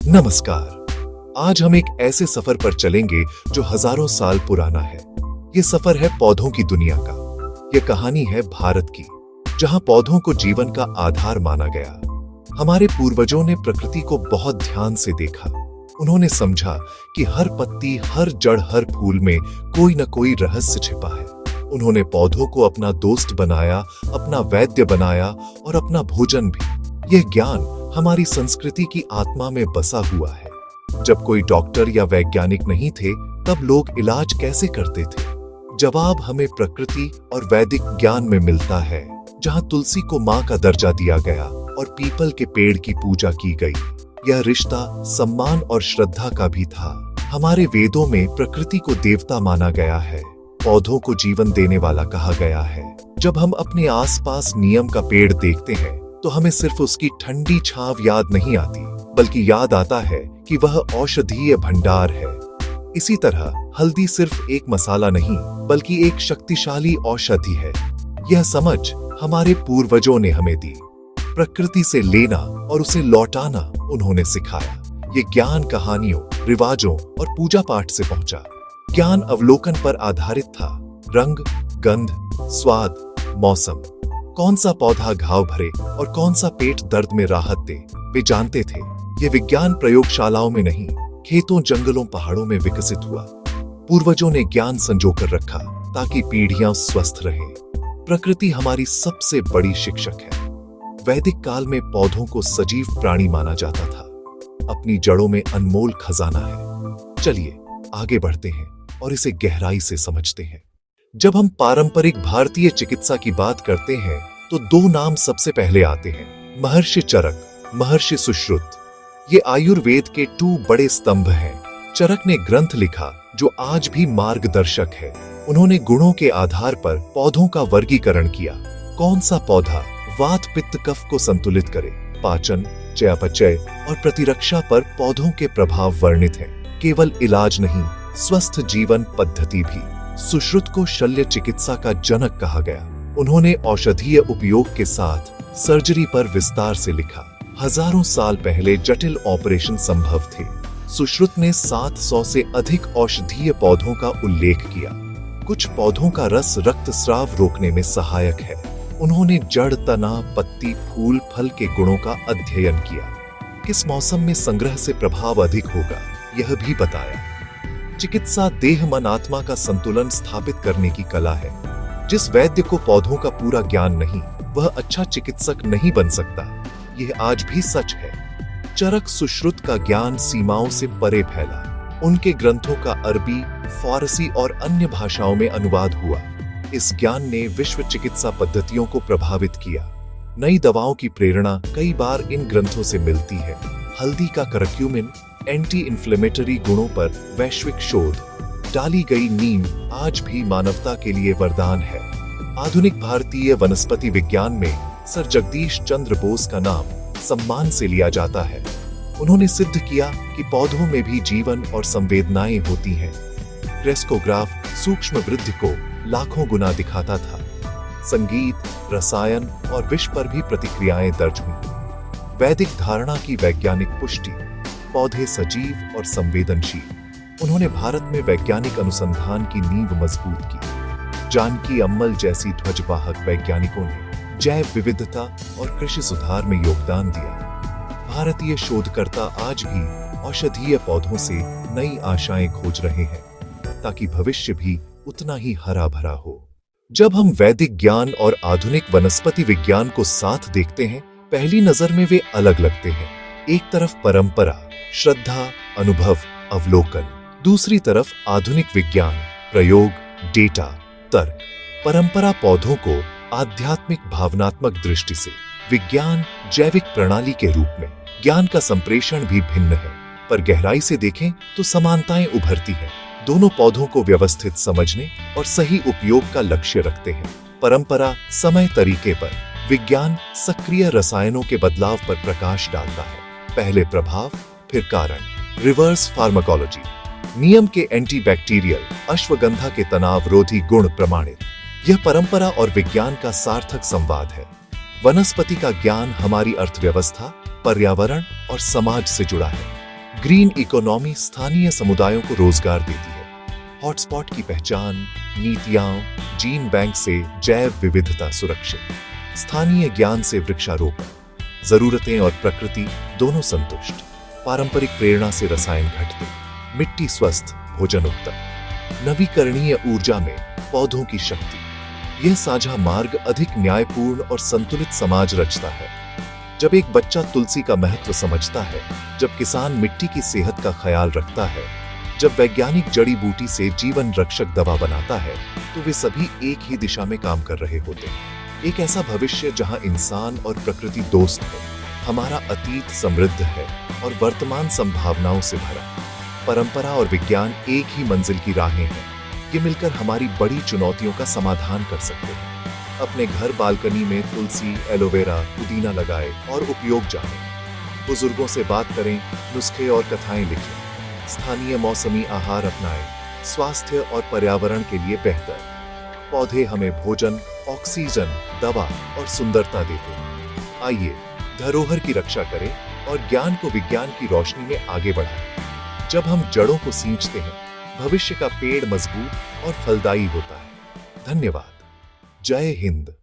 नमस्कार। आज हम एक ऐसे सफर पर चलेंगे जो हजारों साल पुराना है। ये सफर है पौधों की दुनिया का। ये कहानी है भारत की, जहां पौधों को जीवन का आधार माना गया। हमारे पूर्वजों ने प्रकृति को बहुत ध्यान से देखा। उन्होंने समझा कि हर पत्ती, हर जड़, हर फूल में कोई न कोई रहस्य छिपा है। उन्होंने पौधों को अपना दोस्त बनाया, अपना वैद्य बनाया और अपना भोजन भी। यह ज्ञान हमारी संस्कृति की आत्मा में बसा हुआ है। जब कोई डॉक्टर या वैज्ञानिक नहीं थे, तब लोग इलाज कैसे करते थे? जवाब हमें प्रकृति और वैदिक ज्ञान में मिलता है, जहां तुलसी को मां का दर्जा दिया गया और पीपल के पेड़ की पूजा की गई। यह रिश्ता सम्मान और श्रद्धा का भी था। हमारे वेदों में प्रकृति को देवता माना गया है, पौधों को जीवन देने वाला कहा गया है। जब हम अपने आसपास नीम का पेड़ देखते हैं, तो हमें सिर्फ उसकी ठंडी छांव याद नहीं आती, बल्कि याद आता है कि वह औषधीय भंडार है। इसी तरह हल्दी सिर्फ एक मसाला नहीं, बल्कि एक शक्तिशाली औषधि है। यह समझ हमारे पूर्वजों ने हमें दी। प्रकृति से लेना और उसे लौटाना उन्होंने सिखाया। ये ज्ञान कहानियों, रिवाजों और पूजा पाठ से पहुंचा। ज्ञान अवलोकन पर आधारित था। रंग, गंध, स्वाद, मौसम, कौन सा पौधा घाव भरे और कौन सा पेट दर्द में राहत दे, वे जानते थे। ये विज्ञान प्रयोगशालाओं में नहीं, खेतों, जंगलों, पहाड़ों में विकसित हुआ। पूर्वजों ने ज्ञान संजोकर रखा ताकि पीढ़ियां स्वस्थ रहें। प्रकृति हमारी सबसे बड़ी शिक्षक है। वैदिक काल में पौधों को सजीव प्राणी माना जाता था। अपनी जड़ों में अनमोल खजाना है। चलिए आगे बढ़ते हैं और इसे गहराई से समझते हैं। जब हम पारंपरिक भारतीय चिकित्सा की बात करते हैं, तो दो नाम सबसे पहले आते हैं, महर्षि चरक, महर्षि सुश्रुत। ये आयुर्वेद के 2 बड़े स्तंभ हैं। चरक ने ग्रंथ लिखा जो आज भी मार्गदर्शक है। उन्होंने गुणों के आधार पर पौधों का वर्गीकरण किया। कौन सा पौधा वात, पित्त, कफ को संतुलित करे, पाचन, चयापचय और प्रतिरक्षा पर पौधों के प्रभाव वर्णित हैं। केवल इलाज नहीं, स्वस्थ जीवन पद्धति भी। सुश्रुत को शल्य चिकित्सा का जनक कहा गया। उन्होंने औषधीय उपयोग के साथ सर्जरी पर विस्तार से लिखा। हजारों साल पहले जटिल ऑपरेशन संभव थे। सुश्रुत ने 700 से अधिक औषधीय पौधों का उल्लेख किया। कुछ पौधों का रस रक्तस्राव रोकने में सहायक है। उन्होंने जड़, तना, पत्ती, फूल, फल के गुणों का अध्ययन किया। किस मौसम में संग्रह से प्रभाव अधिक होगा, यह भी बताया। चिकित्सा देह, मन, आत्मा का संतुलन स्थापित करने की कला है। जिस वैद्य को पौधों का पूरा ज्ञान नहीं, वह अच्छा चिकित्सक नहीं बन सकता। यह आज भी सच है। चरक सुश्रुत का ज्ञान सीमाओं से परे फैला। उनके ग्रंथों का अरबी, फारसी और अन्य भाषाओं में अनुवाद हुआ। इस ज्ञान ने विश्व चिकित्सा पद्धतियों को प्रभावित किया। नई दवाओं की प्रेरणा कई बार इन ग्रंथों से मिलती है। हल्दी का करक्यूमिन, एंटी इन्फ्लेमेटरी गुणों पर वैश्विक शोध। डाली गई नीम आज भी मानवता के लिए वरदान है। आधुनिक भारतीय वनस्पति विज्ञान में सर जगदीश चंद्र बोस का नाम सम्मान से लिया जाता है। उन्होंने सिद्ध किया कि पौधों में भी जीवन और संवेदनाएं होती हैं। क्रेस्कोग्राफ सूक्ष्म वृद्धि को लाखों गुना दिखाता था। संगीत, रसायन और विष पर भी प्रतिक्रियाएं दर्ज हुई। वैदिक धारणा की वैज्ञानिक पुष्टि, पौधे सजीव और संवेदनशील। उन्होंने भारत में वैज्ञानिक अनुसंधान की नींव मजबूत की। जानकी अम्मल जैसी ध्वजवाहक वैज्ञानिकों ने जैव विविधता और कृषि सुधार में योगदान दिया। भारतीय शोधकर्ता आज भी औषधीय पौधों से नई आशाएं खोज रहे हैं, ताकि भविष्य भी उतना ही हरा भरा हो। जब हम वैदिक ज्ञान और आधुनिक वनस्पति विज्ञान को साथ देखते हैं, पहली नजर में वे अलग लगते हैं। एक तरफ परंपरा, श्रद्धा, अनुभव, अवलोकन। दूसरी तरफ आधुनिक विज्ञान, प्रयोग, डेटा, तर्क। परंपरा पौधों को आध्यात्मिक, भावनात्मक दृष्टि से, विज्ञान जैविक प्रणाली के रूप में। ज्ञान का संप्रेषण भी भिन्न है, पर गहराई से देखें तो समानताएं उभरती हैं। दोनों पौधों को व्यवस्थित समझने और सही उपयोग का लक्ष्य रखते हैं। परंपरा समय, तरीके पर, विज्ञान सक्रिय रसायनों के बदलाव पर प्रकाश डालता है। पहले प्रभाव, फिर कारण। Reverse pharmacology. नीम के एंटीबैक्टीरियल, अश्वगंधा के तनाव रोधी गुण प्रमाणित। यह परंपरा और विज्ञान का सार्थक संवाद है। वनस्पति का ज्ञान हमारी अर्थव्यवस्था, पर्यावरण और समाज से जुड़ा है। ग्रीन इकोनॉमी स्थानीय समुदायों को रोजगार देती है। हॉटस्पॉट की पहचान, नीतियां, जीन बैंक से जैव विविधता सुरक्षित, स्थानीय ज्ञान से वृक्षारोपण, जरूरतें और प्रकृति दोनों संतुष्ट, पारंपरिक प्रेरणा से रसायन घटते, मिट्टी स्वस्थ, भोजन उत्तम, नवीकरणीय ऊर्जा में पौधों की शक्ति। यह साझा मार्ग अधिक न्यायपूर्ण और संतुलित समाज रचता है। जब एक बच्चा तुलसी का महत्व समझता है, जब किसान मिट्टी की सेहत का ख्याल रखता है, जब वैज्ञानिक जड़ी बूटी से जीवन रक्षक दवा बनाता है, तो वे सभी एक ही दिशा में काम कर रहे होते हैं। एक ऐसा भविष्य जहां इंसान और प्रकृति दोस्त है। हमारा अतीत समृद्ध है और वर्तमान संभावनाओं से भरा। परंपरा और विज्ञान एक ही मंजिल की राहें हैं। ये मिलकर हमारी बड़ी चुनौतियों का समाधान कर सकते हैं। अपने घर बालकनी में तुलसी, एलोवेरा, पुदीना लगाएं और उपयोग जानें। बुजुर्गों से बात करें, नुस्खे और कथाएं लिखें। स्थानीय मौसमी आहार अपनाएं, स्वास्थ्य और पर्यावरण के लिए बेहतर। पौधे हमें भोजन, ऑक्सीजन, दवा और सुंदरता देते हैं। आइए धरोहर की रक्षा करें और ज्ञान को विज्ञान की रोशनी में आगे बढ़ाएं। जब हम जड़ों को सींचते हैं, भविष्य का पेड़ मजबूत और फलदायी होता है। धन्यवाद। जय हिंद।